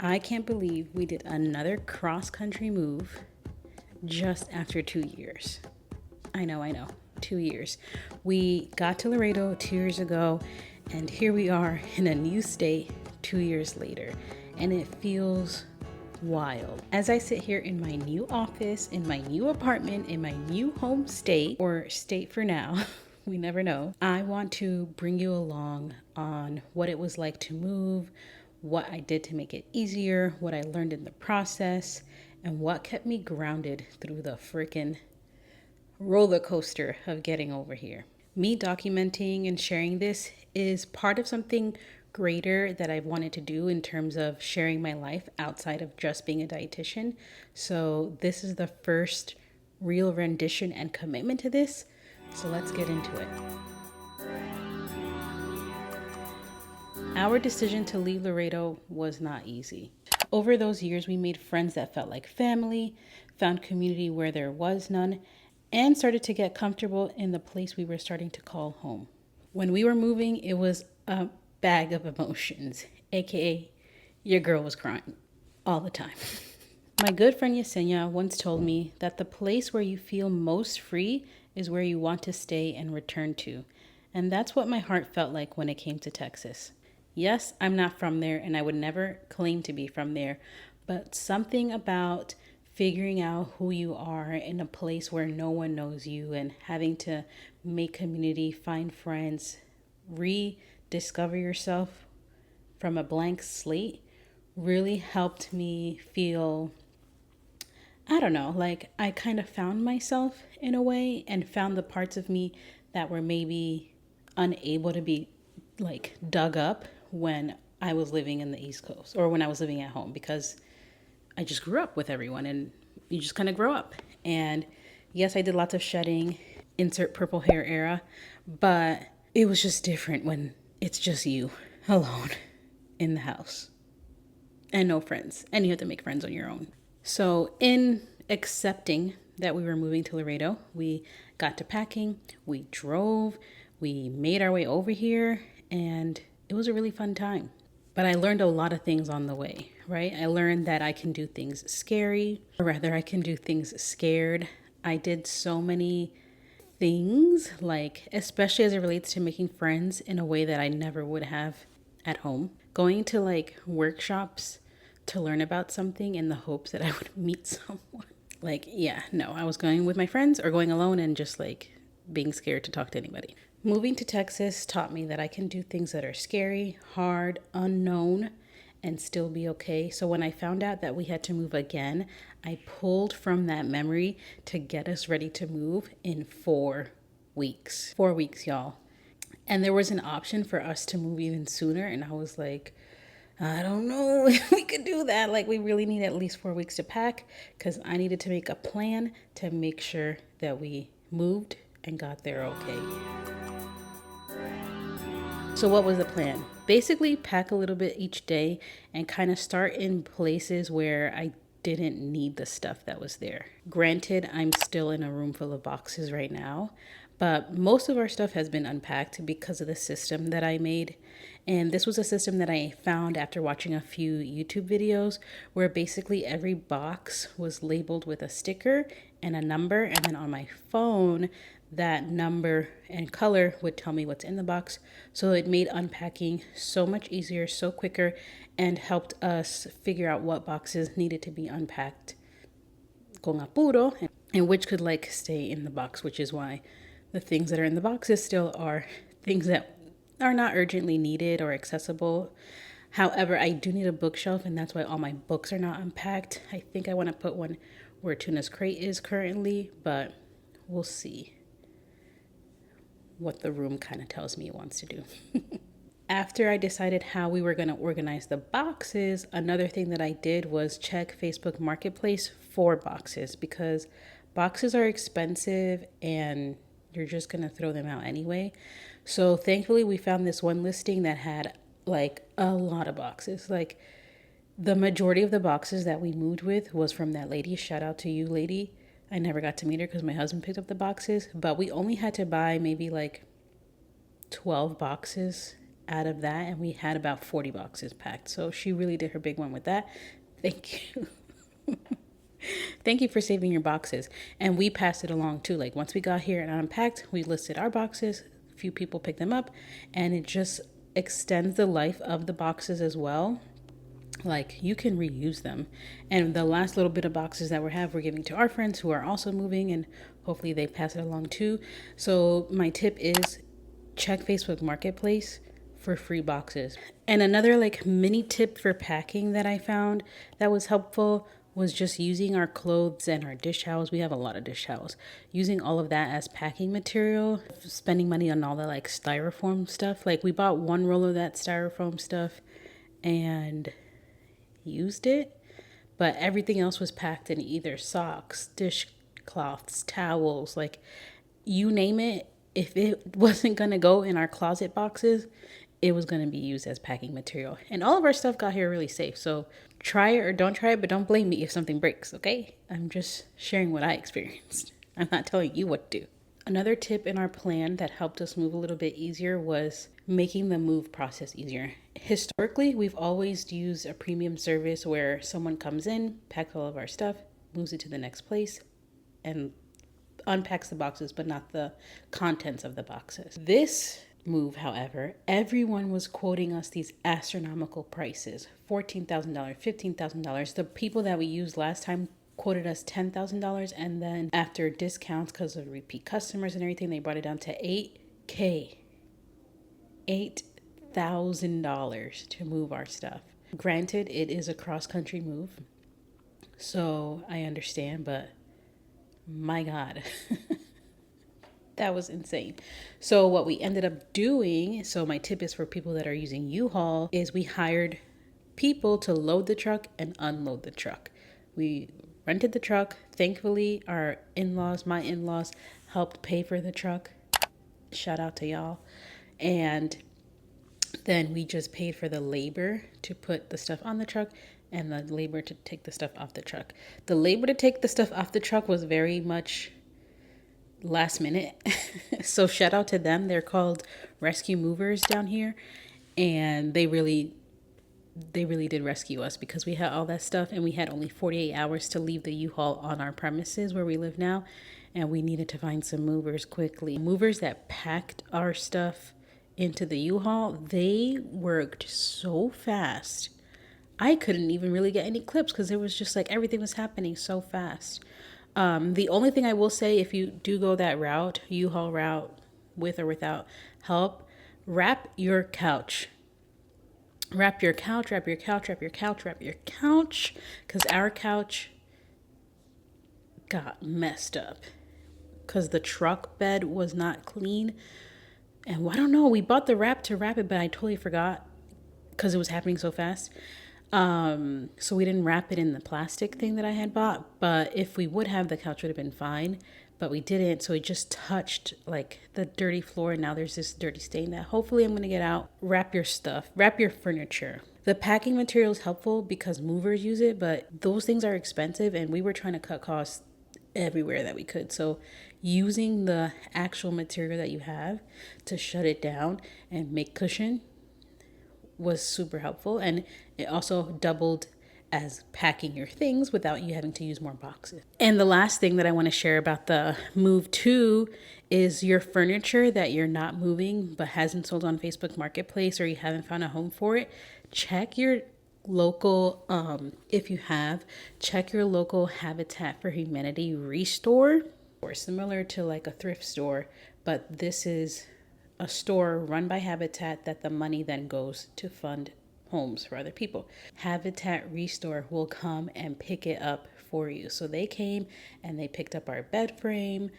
I can't believe we did another cross-country move just after 2 years. I know, 2 years. We got to Laredo 2 years ago, and here we are in a new state 2 years later, and it feels wild. As I sit here in my new office, in my new apartment, in my new home state, or state for now, we never know, I want to bring you along on what it was like to move, what I did to make it easier, what I learned in the process, and what kept me grounded through the freaking roller coaster of getting over here. Me documenting and sharing this is part of something greater that I've wanted to do in terms of sharing my life outside of just being a dietitian. So this is the first real rendition and commitment to this. So let's get into it. Our decision to leave Laredo was not easy. Over those years, we made friends that felt like family, found community where there was none, and started to get comfortable in the place we were starting to call home. When we were moving, it was a bag of emotions, aka your girl was crying all the time. My good friend Yesenia once told me that the place where you feel most free is where you want to stay and return to. And that's what my heart felt like when it came to Texas. Yes, I'm not from there, and I would never claim to be from there, but something about figuring out who you are in a place where no one knows you and having to make community, find friends, rediscover yourself from a blank slate really helped me feel, I don't know, like I kind of found myself in a way and found the parts of me that were maybe unable to be like dug up when I was living in the East Coast or when I was living at home, because I just grew up with everyone and you just kind of grow up. And yes, I did lots of shedding, insert purple hair era, but it was just different when it's just you alone in the house and no friends, and you have to make friends on your own. So in accepting that we were moving to Laredo, we got to packing, we drove, we made our way over here, and it was a really fun time. But I learned a lot of things on the way, right? I learned that I can do things scary, or rather I can do things scared. I did so many things, like especially as it relates to making friends in a way that I never would have at home. Going to like workshops to learn about something in the hopes that I would meet someone. Like, yeah, no, I was going with my friends or going alone and just like being scared to talk to anybody. Moving to Texas taught me that I can do things that are scary, hard, unknown, and still be okay. So when I found out that we had to move again, I pulled from that memory to get us ready to move in 4 weeks. 4 weeks, y'all. And there was an option for us to move even sooner. And I was like, I don't know if we could do that. Like, we really need at least 4 weeks to pack, because I needed to make a plan to make sure that we moved and got there okay. So what was the plan? Basically pack a little bit each day and kind of start in places where I didn't need the stuff that was there. Granted, I'm still in a room full of boxes right now, but most of our stuff has been unpacked because of the system that I made. And this was a system that I found after watching a few YouTube videos where basically every box was labeled with a sticker and a number, and then on my phone, that number and color would tell me what's in the box. So it made unpacking so much easier, so quicker, and helped us figure out what boxes needed to be unpacked con apuro and which could like stay in the box, which is why the things that are in the boxes still are things that are not urgently needed or accessible. However, I do need a bookshelf, and that's why all my books are not unpacked. I think I want to put one where Tuna's crate is currently, but we'll see what the room kind of tells me it wants to do. After I decided how we were going to organize the boxes, another thing that I did was check Facebook Marketplace for boxes, because boxes are expensive and you're just going to throw them out anyway. So thankfully we found this one listing that had like a lot of boxes. Like the majority of the boxes that we moved with was from that lady. Shout out to you, lady. I never got to meet her because my husband picked up the boxes, but we only had to buy maybe like 12 boxes out of that, and we had about 40 boxes packed. So she really did her big one with that. Thank you. Thank you for saving your boxes. And we passed it along too. Like once we got here and unpacked, we listed our boxes. A few people picked them up, and it just extends the life of the boxes as well. Like you can reuse them. And the last little bit of boxes that we have, we're giving to our friends who are also moving, and hopefully they pass it along too. So my tip is check Facebook Marketplace for free boxes. And another like mini tip for packing that I found that was helpful was just using our clothes and our dish towels. We have a lot of dish towels. Using all of that as packing material, spending money on all the like styrofoam stuff. Like we bought one roll of that styrofoam stuff and used it, but everything else was packed in either socks, dishcloths, towels, like you name it. If it wasn't gonna go in our closet boxes, it was gonna be used as packing material. And all of our stuff got here really safe. So try it or don't try it, but don't blame me if something breaks, okay? I'm just sharing what I experienced. I'm not telling you what to do. Another tip in our plan that helped us move a little bit easier was making the move process easier. Historically, we've always used a premium service where someone comes in, packs all of our stuff, moves it to the next place, and unpacks the boxes, but not the contents of the boxes. This move, however, everyone was quoting us these astronomical prices, $14,000, $15,000. The people that we used last time quoted us $10,000, and then after discounts because of repeat customers and everything, they brought it down to $8,000 to move our stuff. Granted, it is a cross-country move, so I understand, but my God, that was insane. So what we ended up doing, so my tip is for people that are using U-Haul, is we hired people to load the truck and unload the truck. We rented the truck. Thankfully, our in-laws, my in-laws, helped pay for the truck. Shout out to y'all. And then we just paid for the labor to put the stuff on the truck and the labor to take the stuff off the truck. The labor to take the stuff off the truck was very much last minute. So shout out to them. They're called rescue movers down here. And they really did rescue us because we had all that stuff and we had only 48 hours to leave the U-Haul on our premises where we live now. And we needed to find some movers quickly. Movers that packed our stuff into the U-Haul, they worked so fast. I couldn't even really get any clips because it was just like everything was happening so fast. The only thing I will say, if you do go that route, U-Haul route, with or without help, wrap your couch. Wrap your couch, wrap your couch, wrap your couch, wrap your couch, because our couch got messed up because the truck bed was not clean. And I don't know, we bought the wrap to wrap it, but I totally forgot because it was happening so fast. So we didn't wrap it in the plastic thing that I had bought, but if we would have, the couch would have been fine, but we didn't. So it just touched like the dirty floor, and now there's this dirty stain that hopefully I'm going to get out. Wrap your stuff, wrap your furniture. The packing material is helpful because movers use it, but those things are expensive, and we were trying to cut costs everywhere that we could. So using the actual material that you have to shut it down and make cushion was super helpful, and it also doubled as packing your things without you having to use more boxes. And the last thing that I want to share about the move to is your furniture that you're not moving but hasn't sold on Facebook Marketplace, or you haven't found a home for it. Check your local, if you have, check your local Habitat for Humanity restore, or similar to like a thrift store, but this is a store run by Habitat that the money then goes to fund homes for other people. Habitat Restore will come and pick it up for you. So they came and they picked up our bed frame,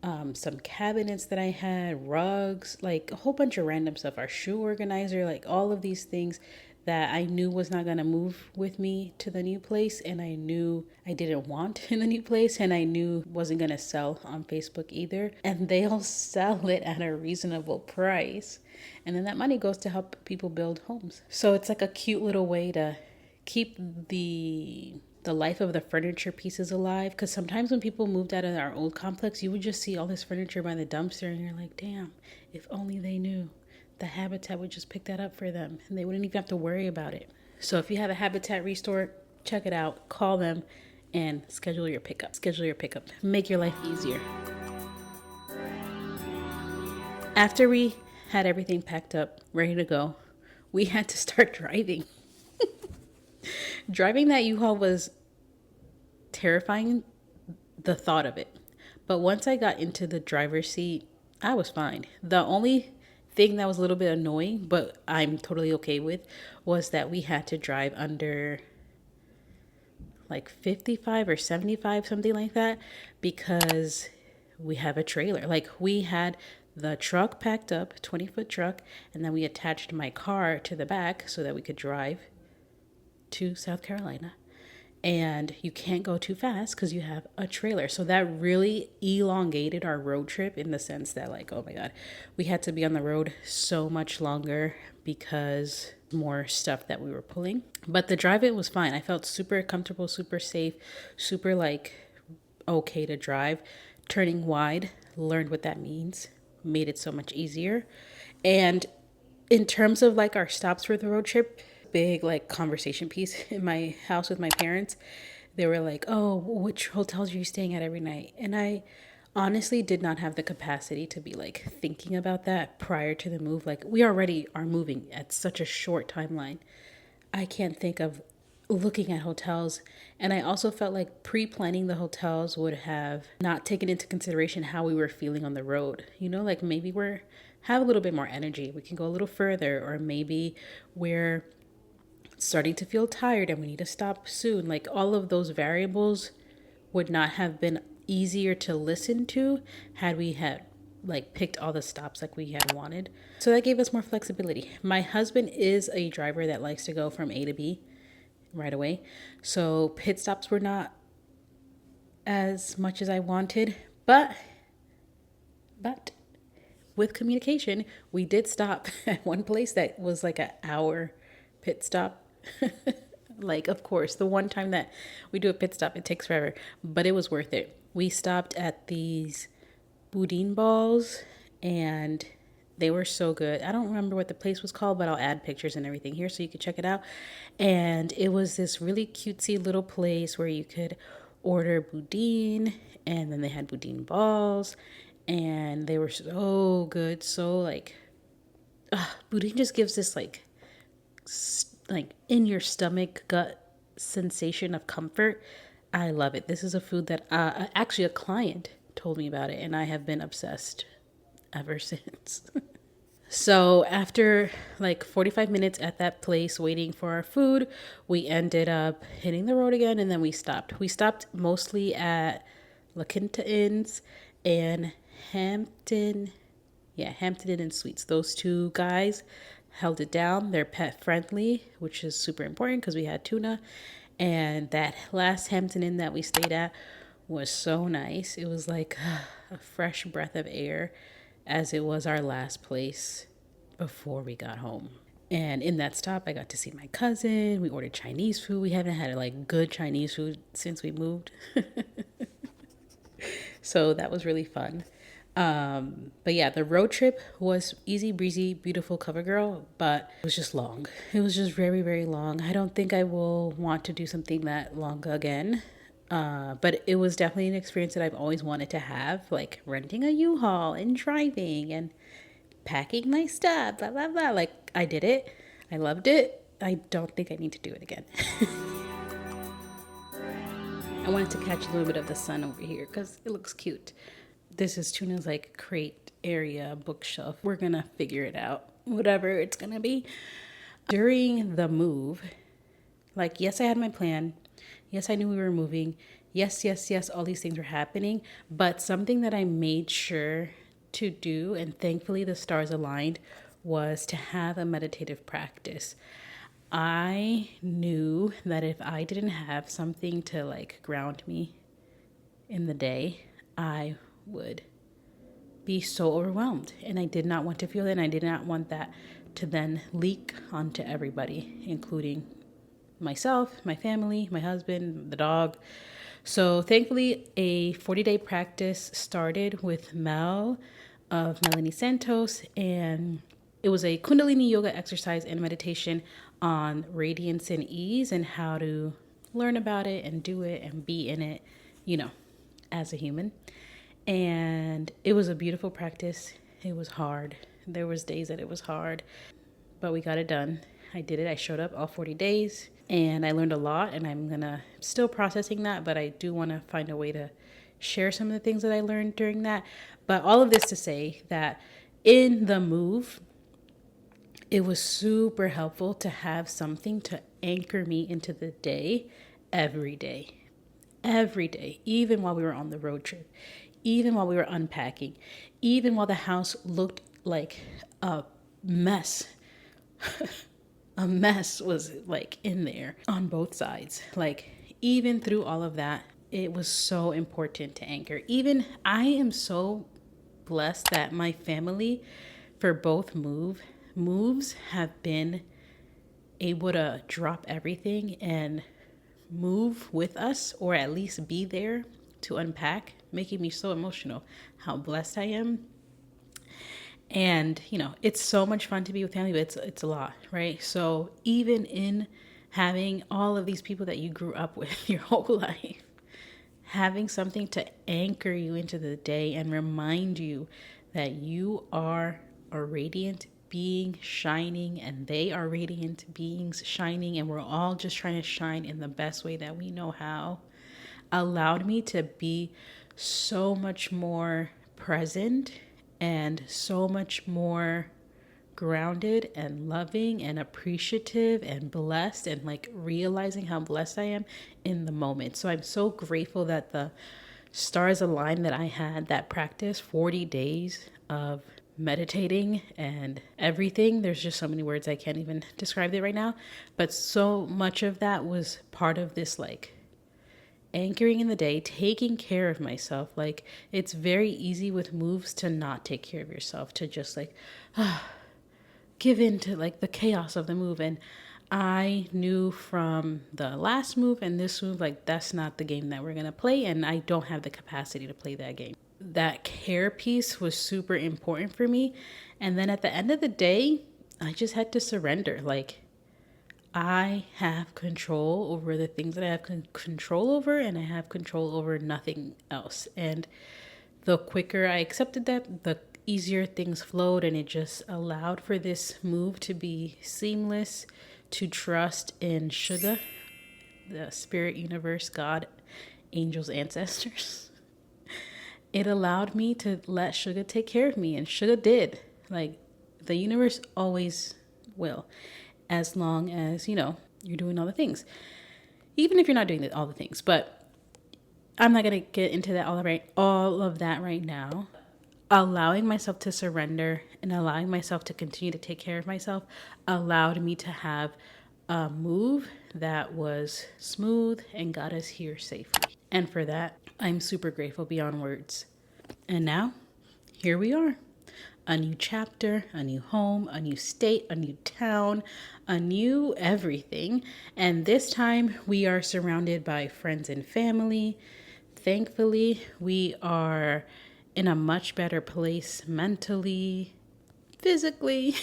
some cabinets that I had, rugs, like a whole bunch of random stuff, our shoe organizer, like all of these things that I knew was not going to move with me to the new place, and I knew I didn't want in the new place, and I knew wasn't going to sell on Facebook either. And they'll sell it at a reasonable price, and then that money goes to help people build homes. So it's like a cute little way to keep the life of the furniture pieces alive, because sometimes when people moved out of our old complex, you would just see all this furniture by the dumpster and you're like, damn, if only they knew the Habitat would just pick that up for them and they wouldn't even have to worry about it. So if you have a Habitat restore, check it out, call them and schedule your pickup. Make your life easier. After we had everything packed up, ready to go, we had to start driving. Driving that U-Haul was terrifying, the thought of it. But once I got into the driver's seat, I was fine. The only thing that was a little bit annoying, but I'm totally okay with, was that we had to drive under like 55 or 75, something like that, because we have a trailer. Like we had the truck packed up, 20-foot truck, and then we attached my car to the back so that we could drive to South Carolina. And you can't go too fast because you have a trailer. So that really elongated our road trip in the sense that, like, oh my God, we had to be on the road so much longer because more stuff that we were pulling. But the drive, it was fine. I felt super comfortable, super safe, super like okay to drive. Turning wide, learned what that means, made it so much easier. And in terms of like our stops for the road trip, big like conversation piece in my house with my parents. They were like, oh, which hotels are you staying at every night? And I honestly did not have the capacity to be like thinking about that prior to the move. Like we already are moving at such a short timeline. I can't think of looking at hotels. And I also felt like pre-planning the hotels would have not taken into consideration how we were feeling on the road. You know, like maybe have a little bit more energy. We can go a little further, or maybe we're starting to feel tired and we need to stop soon. Like all of those variables would not have been easier to listen to had we had like picked all the stops like we had wanted. So that gave us more flexibility. My husband is a driver that likes to go from A to B right away. So pit stops were not as much as I wanted, but with communication, we did stop at one place that was like an hour pit stop. Like, of course, the one time that we do a pit stop, it takes forever, but it was worth it. We stopped at these boudin balls and they were so good. I don't remember what the place was called, but I'll add pictures and everything here so you can check it out. And it was this really cutesy little place where you could order boudin, and then they had boudin balls, and they were so good. So like, boudin just gives this like in your stomach gut sensation of comfort. I love it. This is a food that actually a client told me about it, and I have been obsessed ever since. So after like 45 minutes at that place waiting for our food, we ended up hitting the road again, and then we stopped. We stopped mostly at La Quinta Inns and Hampton Inn and Suites. Those two guys held it down. They're pet friendly, which is super important because we had tuna. And that last Hampton Inn that we stayed at was so nice. It was like a fresh breath of air, as it was our last place before we got home. And in that stop, I got to see my cousin. We ordered Chinese food. We haven't had like good Chinese food since we moved. So that was really fun. But yeah, the road trip was easy breezy, beautiful cover girl, but it was just long. It was just very, very long. I don't think I will want to do something that long again. But it was definitely an experience that I've always wanted to have, like renting a U-Haul and driving and packing my stuff, blah, blah, blah. Like I did it. I loved it. I don't think I need to do it again. I wanted to catch a little bit of the sun over here because it looks cute. This is Tuna's like crate area bookshelf. We're gonna figure it out, whatever it's gonna be. During the move, like, yes, I had my plan. Yes, I knew we were moving. Yes, all these things were happening. But something that I made sure to do, and thankfully the stars aligned, was to have a meditative practice. I knew that if I didn't have something to like ground me in the day, I would be so overwhelmed, and I did not want to feel that, and I did not want that to then leak onto everybody, including myself, my family, my husband, the dog. So thankfully a 40-day practice started with Mel of Melanie Santos, and It was a Kundalini yoga exercise and meditation on radiance and ease and how to learn about it and do it and be in it, as a human. And it was a beautiful practice. It was hard. There was days that it was hard, but we got it done. I did it. I showed up all 40 days and I learned a lot, and I'm still processing that, but I do want to find a way to share some of the things that I learned during that. But all of this to say that in the move, it was super helpful to have something to anchor me into the day every day. Every day, even while we were on the road trip, even while we were unpacking, even while the house looked like a mess. A mess was like in there on both sides. Like, even through all of that, it was so important to anchor. Even I am so blessed that my family for both moves have been able to drop everything and move with us, or at least be there to unpack, making me so emotional how blessed I am. And it's so much fun to be with family, but it's a lot, right? So even in having all of these people that you grew up with your whole life, having something to anchor you into the day and remind you that you are a radiant being shining, and they are radiant beings shining, and we're all just trying to shine in the best way that we know how, allowed me to be so much more present and so much more grounded and loving and appreciative and blessed, and like realizing how blessed I am in the moment. So I'm so grateful that the stars aligned, that I had that practice 40 days of meditating and everything. There's just so many words, I can't even describe it right now, but so much of that was part of this like anchoring in the day, taking care of myself. Like, it's very easy with moves to not take care of yourself, to just like give in to like the chaos of the move. And I knew from the last move and this move, like, that's not the game that we're gonna play, and I don't have the capacity to play that game. That care piece was super important for me. And then at the end of the day, I just had to surrender. Like, I have control over the things that I have control over, and I have control over nothing else. And the quicker I accepted that, the easier things flowed, and it just allowed for this move to be seamless, to trust in Suga, the spirit universe, God, angels, ancestors. It allowed me to let Suga take care of me, and Suga did. Like, the universe always will, as long as, you're doing all the things. Even if you're not doing all the things, but I'm not going to get into that all of that right now. Allowing myself to surrender and allowing myself to continue to take care of myself allowed me to have a move that was smooth and got us here safely. And for that, I'm super grateful beyond words. And now, here we are. A new chapter, a new home, a new state, a new town, a new everything. And this time we are surrounded by friends and family. Thankfully, we are in a much better place mentally, physically,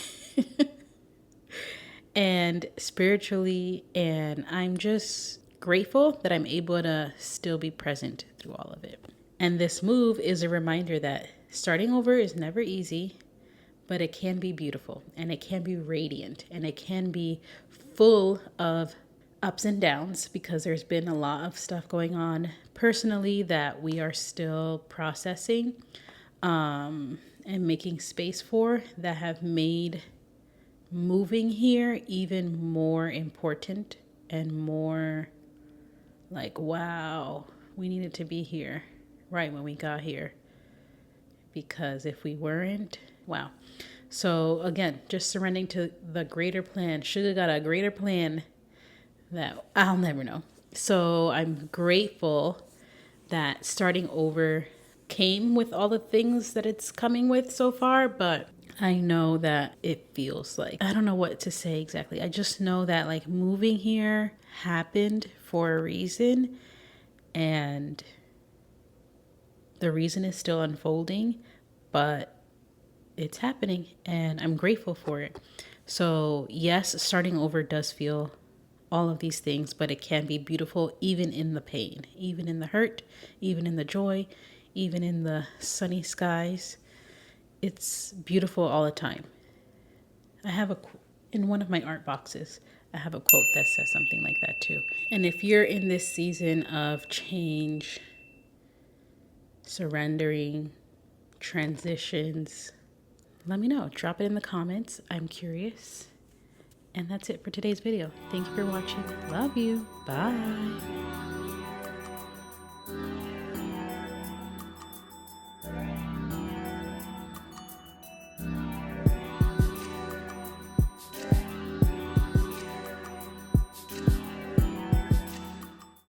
and spiritually. And I'm just grateful that I'm able to still be present through all of it. And this move is a reminder that starting over is never easy, but it can be beautiful, and it can be radiant, and it can be full of ups and downs, because there's been a lot of stuff going on personally that we are still processing and making space for, that have made moving here even more important and more like, wow, we needed to be here right when we got here, because if we weren't, wow. So again, just surrendering to the greater plan. Suga got a greater plan that I'll never know. So I'm grateful that starting over came with all the things that it's coming with so far, but I know that it feels like, I don't know what to say exactly. I just know that like moving here happened for a reason, and the reason is still unfolding, but it's happening and I'm grateful for it. So, yes, starting over does feel all of these things, but it can be beautiful even in the pain, even in the hurt, even in the joy, even in the sunny skies. It's beautiful all the time. I have in one of my art boxes, I have a quote that says something like that too. And if you're in this season of change, surrendering, transitions, let me know. Drop it in the comments. I'm curious. And that's it for today's video. Thank you for watching. Love you. Bye.